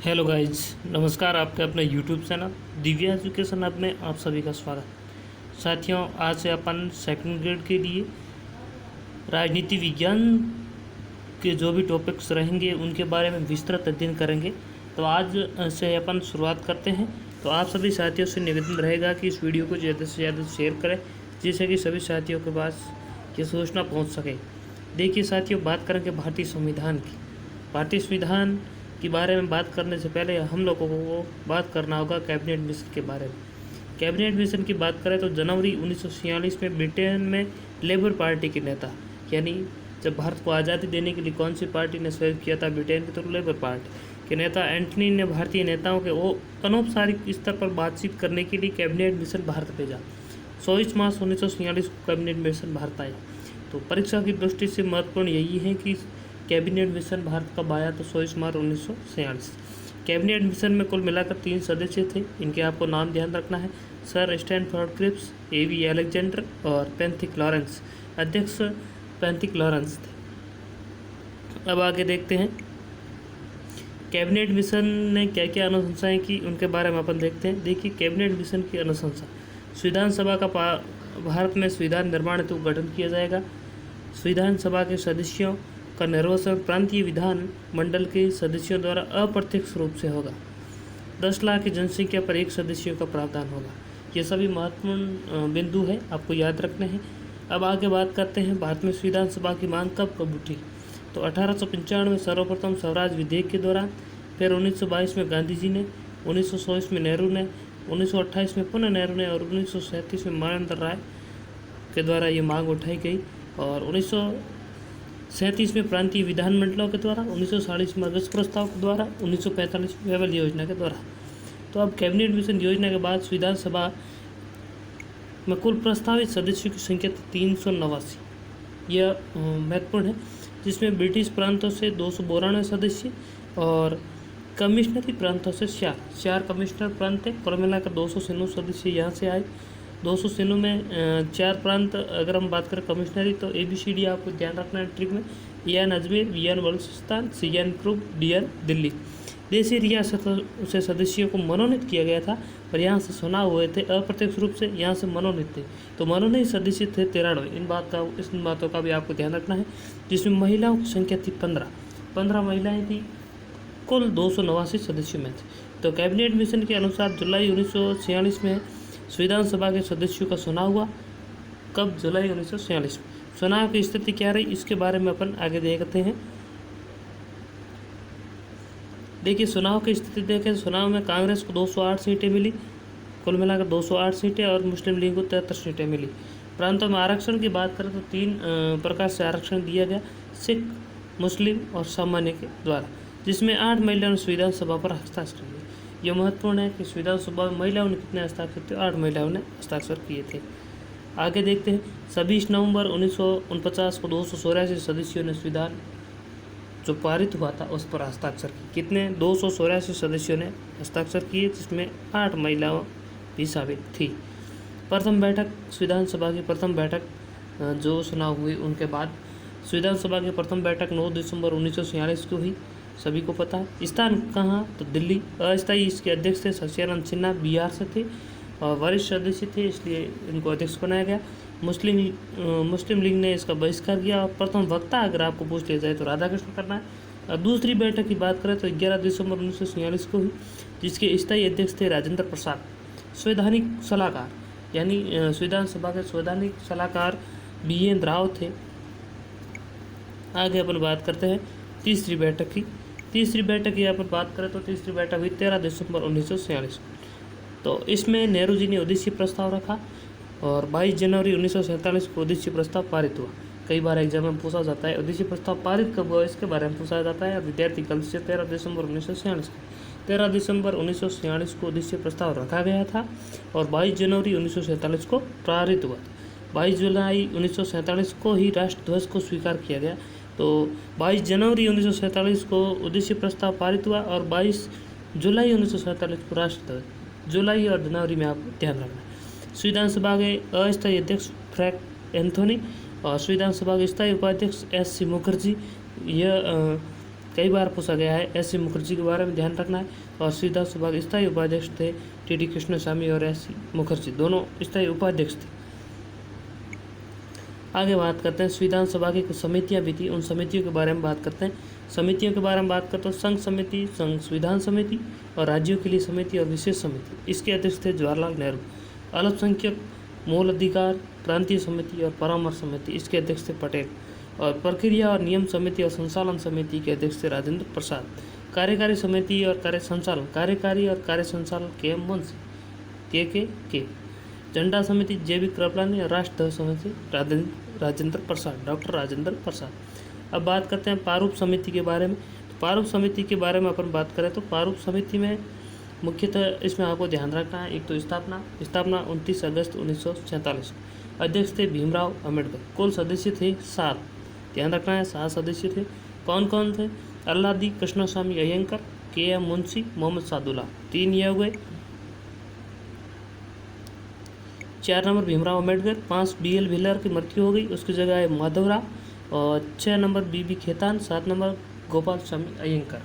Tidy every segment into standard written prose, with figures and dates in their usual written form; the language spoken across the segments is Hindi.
हेलो गाइज, नमस्कार। आपके अपने YouTube channel Divya education app में आप सभी का स्वागत। साथियों, आज से अपन सेकंड ग्रेड के लिए राजनीति विज्ञान के जो भी टॉपिक्स रहेंगे उनके बारे में विस्तृत अध्ययन करेंगे। तो आज से अपन शुरुआत करते हैं। तो आप सभी साथियों से निवेदन रहेगा कि इस वीडियो को ज़्यादा से ज़्यादा शेयर करें, जिससे कि सभी साथियों के पास ये सूचना पहुँच सके। देखिए साथियों, बात करेंगे भारतीय संविधान की। भारतीय संविधान के बारे में बात करने से पहले हम लोगों को बात करना होगा कैबिनेट मिशन के बारे में। कैबिनेट मिशन की बात करें तो जनवरी 1946 में ब्रिटेन में लेबर पार्टी के नेता, यानी जब भारत को आज़ादी देने के लिए कौन सी पार्टी ने सहयोग किया था ब्रिटेन की, तो लेबर पार्टी के नेता एंटनी ने भारतीय नेताओं के अनौपचारिक स्तर पर बातचीत करने के लिए कैबिनेट मिशन भारत भेजा। 24 मार्च 1946 को कैबिनेट मिशन भारत आया। तो परीक्षा की दृष्टि से महत्वपूर्ण यही है कि कैबिनेट मिशन भारत कब आया, तो 24 मार्च 1946। कैबिनेट मिशन में कुल मिलाकर 3 सदस्य थे। इनके आपको नाम ध्यान रखना है। सर स्टैनफोर्ड क्रिप्स, एवी अलेक्जेंडर और पेंथिक लॉरेंस। अध्यक्ष पेंथिक लॉरेंस थे। अब आगे देखते हैं कैबिनेट मिशन ने क्या क्या अनुशंसाएं की, उनके बारे में अपन देखते हैं। देखिए, कैबिनेट मिशन की अनुशंसा: संविधान सभा का भारत में संविधान निर्माण हेतु गठन किया जाएगा। संविधान सभा के सदस्यों का निर्वाचन प्रांतीय विधान मंडल के सदस्यों द्वारा अप्रत्यक्ष रूप से होगा। 10 लाख की जनसंख्या पर एक सदस्यों का प्रावधान होगा। ये सभी महत्वपूर्ण बिंदु है, आपको याद रखने हैं। अब आगे बात करते हैं भारत में संविधान सभा की मांग कब उठी। तो 1895 में सर्वप्रथम स्वराज विधेयक के दौरान, फिर 1922 में गांधी जी ने, 1924 में नेहरू ने, 1928 में पुनः नेहरू ने और 1937 में मानेंद्र राय के द्वारा ये मांग उठाई गई। और 1937 में प्रांतीय विधानमंडलों के द्वारा, 1940 में अगस्त प्रस्ताव के द्वारा, 1945 में वेवल योजना के द्वारा। तो अब कैबिनेट मिशन योजना के बाद संविधान सभा में कुल प्रस्तावित सदस्यों की संख्या 389। यह महत्वपूर्ण है, जिसमें ब्रिटिश प्रांतों से 292 सदस्य और कमिश्नरी प्रांतों से 4 कमिश्नर प्रांत थे। कुल मिलाकर 209 सदस्य यहाँ से आए। 209 में 4 प्रांत अगर हम बात करें कमिश्नरी, तो ABCD आपको ध्यान रखना है ट्रिक में: EN Ajmer, VN Balochistan, CN Coorg, DN Delhi. देशी रियासतों से सदस्यों को मनोनीत किया गया था और यहाँ से चुनाव हुए थे अप्रत्यक्ष रूप से, यहाँ से मनोनीत थे। तो मनोनीत सदस्य थे 93। इन बातों का भी आपको ध्यान रखना है, जिसमें महिलाओं की संख्या थी 15 महिलाएँ थी कुल 289 सदस्यों में थे। तो कैबिनेट मिशन के अनुसार जुलाई 1946 में संविधान सभा के सदस्यों का चुनाव हुआ। कब? जुलाई 1946 में। चुनाव की स्थिति क्या रही, इसके बारे में अपन आगे देखते हैं। देखिए, चुनाव की स्थिति देखें। चुनाव में कांग्रेस को 208 सीटें मिली, कुल मिलाकर 208 सीटें, और मुस्लिम लीग को 73 सीटें मिली। प्रांतों में आरक्षण की बात करें तो 3 प्रकार से आरक्षण दिया गया: सिख, मुस्लिम और सामान्य के द्वारा, जिसमें 8 महिलाओं ने संविधान सभा पर हस्ताक्षर किए। यह महत्वपूर्ण है कि संविधान सभा में महिलाओं ने कितने हस्ताक्षर थे? 8 महिलाओं ने हस्ताक्षर किए थे। आगे देखते हैं। 26 नवंबर 1949 को 284 सदस्यों ने संविधान जो पारित हुआ था उस पर हस्ताक्षर किए। कितने? 284 सदस्यों ने हस्ताक्षर किए, जिसमें 8 महिलाओं भी शामिल थी। प्रथम बैठक, संविधान सभा की प्रथम बैठक जो चुनाव हुई उनके बाद संविधान सभा की प्रथम बैठक 9 दिसंबर 1946 को हुई, सभी को पता है। स्थान कहाँ? तो दिल्ली। अस्थायी इसके अध्यक्ष थे सत्यानंद सिन्हा, बिहार से थे और वरिष्ठ सदस्य थे, इसलिए इनको अध्यक्ष बनाया गया। मुस्लिम लीग ने इसका बहिष्कार किया। और प्रथम वक्ता अगर आपको पूछ लिया जाए तो राधाकृष्ण करना है। और दूसरी बैठक की बात करें तो 11 दिसंबर 1946 को हुई, जिसके स्थायी अध्यक्ष थे राजेंद्र प्रसाद। संवैधानिक सलाहकार, यानी संविधान सभा के संवैधानिक सलाहकार BN राव थे। आगे अपन बात करते हैं तीसरी बैठक की। तीसरी बैठक की अपन बात करें तो तीसरी बैठक हुई 13 दिसंबर 1946। तो इसमें नेहरू जी ने उद्देश्य प्रस्ताव रखा और 22 जनवरी 1947 को उद्देश्य प्रस्ताव पारित हुआ। कई बार एग्जाम में पूछा जाता है उद्देश्य प्रस्ताव पारित कब हुआ, इसके बारे में पूछा जाता है। विद्यार्थी गलती से 13 दिसंबर 1946 13 दिसंबर 1946 को उद्देश्य प्रस्ताव रखा गया था और 22 जनवरी 1947 को पारित हुआ। 22 जुलाई 1947 को ही राष्ट्रध्वज को स्वीकार किया गया। तो 22 जनवरी 1947 को उद्देश्य प्रस्ताव पारित हुआ और 22 जुलाई 1947 को राष्ट्रध्वज। जुलाई और जनवरी में आपको ध्यान रखना है। संविधान सभा के अस्थायी अध्यक्ष फ्रैंक एंथोनी और संविधान सभा के स्थायी उपाध्यक्ष SC मुखर्जी, यह कई बार पूछा गया है। एस सी मुखर्जी के बारे में ध्यान रखना है। और संविधान सभा के स्थायी उपाध्यक्ष थे टी कृष्णस्वामी और एस सी मुखर्जी, दोनों स्थायी उपाध्यक्ष थे। आगे बात करते हैं संविधान सभा की कुछ समितियां भी थी, उन समितियों के बारे में बात करते हैं। समितियों के बारे में बात करते हैं संघ समिति, संघ संविधान समिति और राज्यों के लिए समिति और विशेष समिति। इसके अध्यक्ष थे जवाहरलाल नेहरू। अल्पसंख्यक, मूल अधिकार, प्रांतीय समिति और परामर्श समिति, इसके अध्यक्ष थे पटेल। और प्रक्रिया और नियम समिति और संचालन समिति के अध्यक्ष थे राजेंद्र प्रसाद। कार्यकारी समिति और कार्य संचालन, कार्यकारी और कार्य संचालन के मुंशी के। झंडा समिति जैविक कृपलानी और राष्ट्र ध्वज समिति राजेंद्र प्रसाद, डॉक्टर राजेंद्र प्रसाद। अब बात करते हैं प्रारूप समिति के बारे में। प्रारूप समिति के बारे में अपन बात करें तो प्रारूप समिति में मुख्यतः इसमें आपको ध्यान रखना है, एक तो स्थापना 29 अगस्त 1947। अध्यक्ष थे भीमराव अम्बेडकर। कुल सदस्य थे 7, ध्यान रखना है 7 सदस्य थे। कौन कौन थे? अल्लादी कृष्णस्वामी अयंकर, के.एम. मुंशी, मोहम्मद सादुल्ला, 3 ये हो गए। 4 नंबर भीमराव अम्बेडकर। 5 B.L. भिल्लर की मृत्यु हो गई, उसकी जगह है माधवराव। और 6 नंबर B.B. खेतान, 7 नंबर गोपाल स्वामी अयंकर।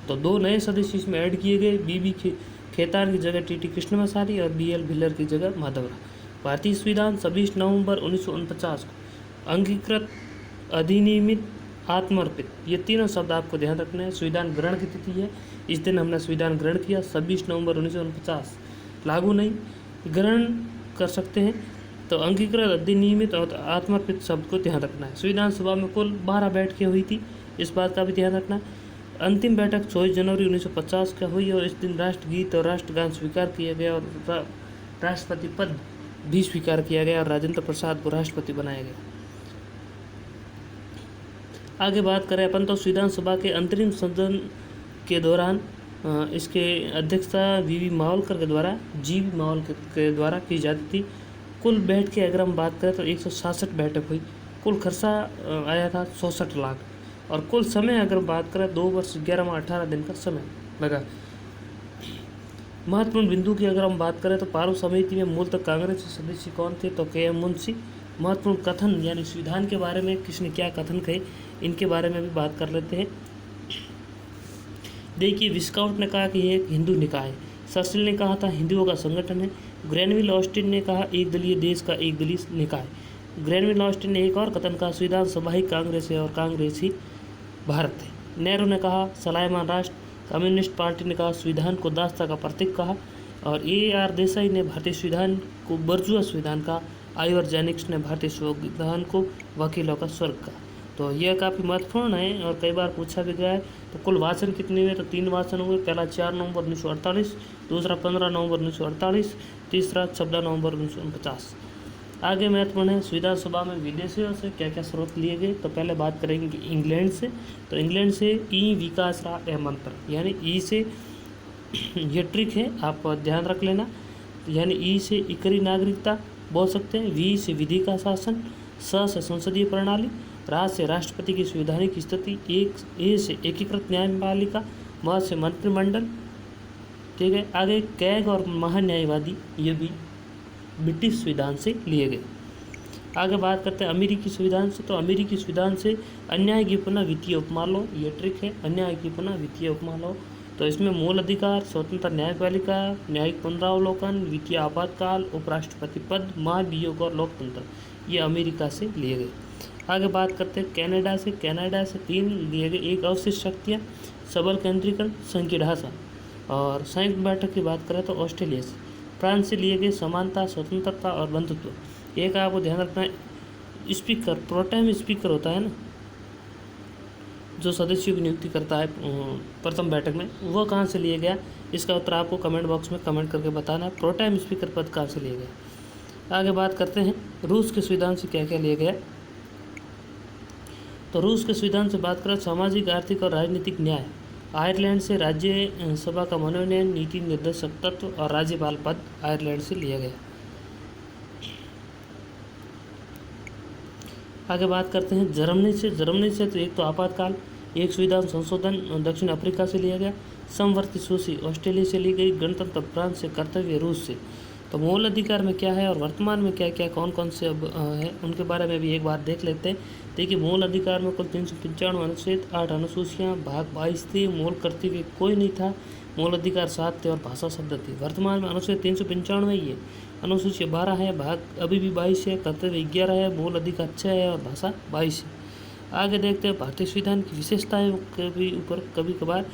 तो 2 नए सदस्य इसमें ऐड किए गए, B.B. खेतान की जगह T.T. कृष्णमाचारी और B.L. भिल्लर की जगह माधवराव। भारतीय संविधान 26 नवंबर 1949 को अंगीकृत, अधिनियमित, आत्मर्पित, ये तीनों शब्द आपको ध्यान रखना है। संविधान ग्रहण की तिथि है, इस दिन हमने संविधान ग्रहण किया 26 नवंबर 1949। लागू नहीं, ग्रहण कर सकते हैं। तो अंगीकृत, अधिनियमित और आत्मर्पित शब्द को ध्यान रखना है। संविधान सभा में कुल 12 बैठकें हुई थी, इस बात का भी ध्यान रखना है। अंतिम बैठक 24 जनवरी 1950 का हुई और इस दिन राष्ट्रगीत और राष्ट्रगान स्वीकार किया गया और राष्ट्रपति पद भी स्वीकार किया गया और राजेंद्र प्रसाद को राष्ट्रपति बनाया गया। आगे बात करें अपन तो संविधान सभा के अंतरिम सदन के दौरान इसके अध्यक्षता वी.वी. मावलकर के द्वारा, जी.वी. मावलकर के द्वारा की जाती थी। कुल बैठ के अगर हम बात करें तो 166 बैठक हुई। कुल खर्चा आया था 64 लाख। और कुल समय अगर बात करें 2 वर्ष 11 माह 18 दिन का समय लगा। महत्वपूर्ण बिंदु की अगर हम बात करें तो प्रारूप समिति में मूलतः कांग्रेस के सदस्य कौन थे? तो के.एम. मुंशी। महत्वपूर्ण कथन यानी संविधान के बारे में किसने क्या कथन कहे, इनके बारे में भी बात कर लेते हैं। देखिए, विस्काउट ने कहा कि ये एक हिंदू निकाय है। सर्चिल ने कहा था हिंदुओं का संगठन है। ग्रैनविल ऑस्टिन ने कहा एक दलीय देश का एक दलीय निकाय। ग्रैनविल ऑस्टिन ने एक और कथन कहा संविधान सभा ही कांग्रेस है और कांग्रेस ही भारत है। नेहरू ने कहा सलायमान राष्ट्र। कम्युनिस्ट पार्टी ने कहा संविधान को दासता का प्रतीक कहा। और A.R. देसाई ने भारतीय संविधान को बर्जुआ संविधान का। आइवर जेनिक्स ने भारतीय संविधान को वकीलों का स्वर्ग कहा। तो यह काफ़ी महत्वपूर्ण है और कई बार पूछा भी गया है। तो कुल वाचन कितने हुए? तो 3 वाचन हुए। पहला 4 नवंबर 1948, दूसरा 15 नवंबर 1948, तीसरा 14 नवंबर 1949। आगे महत्वपूर्ण है संविधान सभा में विदेशियों से क्या क्या स्रोत लिए गए। तो पहले बात करेंगे इंग्लैंड से। तो इंग्लैंड से ई विकास राव मंत्र, यानी ई से ये ट्रिक है, आप ध्यान रख लेना। यानी ई से इकरी नागरिकता बोल सकते हैं, वी से विधि का शासन, स से संसदीय प्रणाली, रा से राष्ट्रपति की संवैधानिक स्थिति, ए से एकीकृत न्यायपालिका, म से मंत्रिमंडल। ठीक है, आगे कैग और महान्यायवादी ये भी ब्रिटिश संविधान से लिए गए। आगे बात करते हैं अमेरिकी संविधान से। तो अमेरिकी संविधान से अन्याय की पुनः वित्तीय उपमा लो, ये ट्रिक है, अन्याय की पुनः वित्तीय उपमा लो। तो इसमें मूल अधिकार, स्वतंत्र न्यायपालिका, न्यायिक पुनरावलोकन, वित्तीय आपातकाल, उपराष्ट्रपति पद, महाभियोग और लोकतंत्र, ये अमेरिका से लिए गए। आगे बात करते हैं कनाडा से। कनाडा से 3 लिए गए, एक अवशिष्ट शक्तियाँ, सबल केंद्रीकरण, संघ की ढांचा। और संयुक्त बैठक की बात करें तो ऑस्ट्रेलिया से। फ्रांस से लिए गए समानता, स्वतंत्रता और बंधुत्व। एक आपको ध्यान रखना है, स्पीकर, प्रोटेम स्पीकर होता है ना, जो सदस्यों की नियुक्ति करता है प्रथम बैठक में, वो कहाँ से लिए गया? इसका उत्तर आपको कमेंट बॉक्स में कमेंट करके बताना है। प्रोटेम स्पीकर पद कहाँ से लिए गया। आगे बात करते हैं रूस के संविधान से क्या क्या लिया गया। तो रूस के संविधान से बात करें सामाजिक, आर्थिक और राजनीतिक न्याय। आयरलैंड से राज्य सभा का मनोनयन, नीति निर्देशक तत्व और राज्यपाल पद आयरलैंड से लिया गया। आगे बात करते हैं जर्मनी से। जर्मनी से तो एक तो आपातकाल, एक संविधान संशोधन दक्षिण अफ्रीका से लिया गया। समवर्ती सूची ऑस्ट्रेलिया से ली गई। गणतंत्र फ्रांस से, कर्तव्य रूस से। तो मूल अधिकार में क्या है और वर्तमान में क्या क्या कौन कौन से अब है उनके बारे में भी एक बार देख लेते हैं। देखिए, मूल अधिकार में कुल 395 अनुच्छेद, 8 अनुसूचियाँ, भाग 22 थी। मूल कर्तव्य कोई नहीं था, मूल अधिकार 7 थे और भाषा शब्द थी। वर्तमान में अनुच्छेद 395 ही है, अनुसूची 12 है, भाग अभी भी 22 है, कर्तव्य 11 है, मूल अधिकार 6 है और भाषा 22 है। आगे देखते हैं भारतीय संविधान की विशेषताएं के भी ऊपर कभी कभार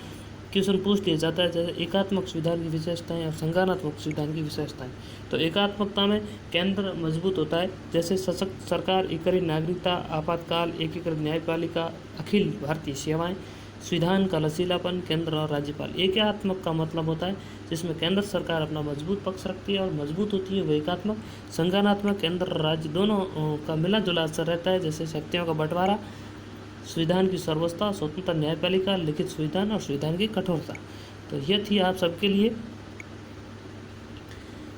क्वेश्चन पूछ लिया जाता है, जैसे एकात्मक संविधान की विशेषताएं और संज्ञानात्मक संविधान की विशेषताएं। तो एकात्मकता में केंद्र मजबूत होता है, जैसे सशक्त सरकार, एकीकृत नागरिकता, आपातकाल, एकीकृत न्यायपालिका, अखिल भारतीय सेवाएं, संविधान का लचीलापन, केंद्र और राज्यपाल। एकात्मक का मतलब होता है जिसमें केंद्र सरकार अपना मजबूत पक्ष रखती है और मजबूत होती है, वो एकात्मक। संज्ञानात्मक, केंद्र और राज्य दोनों का मिला जुला असर रहता है, जैसे शक्तियों का बंटवारा, संविधान की सर्वोच्चता, स्वतंत्र न्यायपालिका, लिखित संविधान और संविधान की कठोरता। तो ये थी आप सबके लिए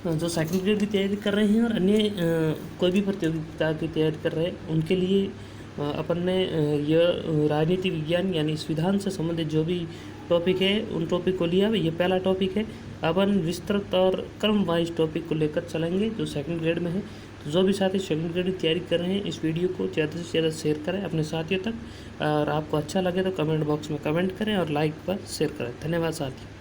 जो सेकंड ग्रेड की तैयारी कर रहे हैं और अन्य कोई भी प्रतियोगिता की तैयारी कर रहे हैं उनके लिए अपन ने यह राजनीति विज्ञान यानी संविधान से संबंधित जो भी टॉपिक है उन टॉपिक को लिया। ये पहला टॉपिक है। अपन विस्तृत और क्रम वाइज टॉपिक को लेकर चलेंगे जो सेकंड ग्रेड में है। तो जो भी साथी सेकंड ग्रेड की तैयारी कर रहे हैं, इस वीडियो को ज़्यादा से ज़्यादा शेयर करें अपने साथियों तक, और आपको अच्छा लगे तो कमेंट बॉक्स में कमेंट करें और लाइक पर शेयर करें। धन्यवाद साथियों।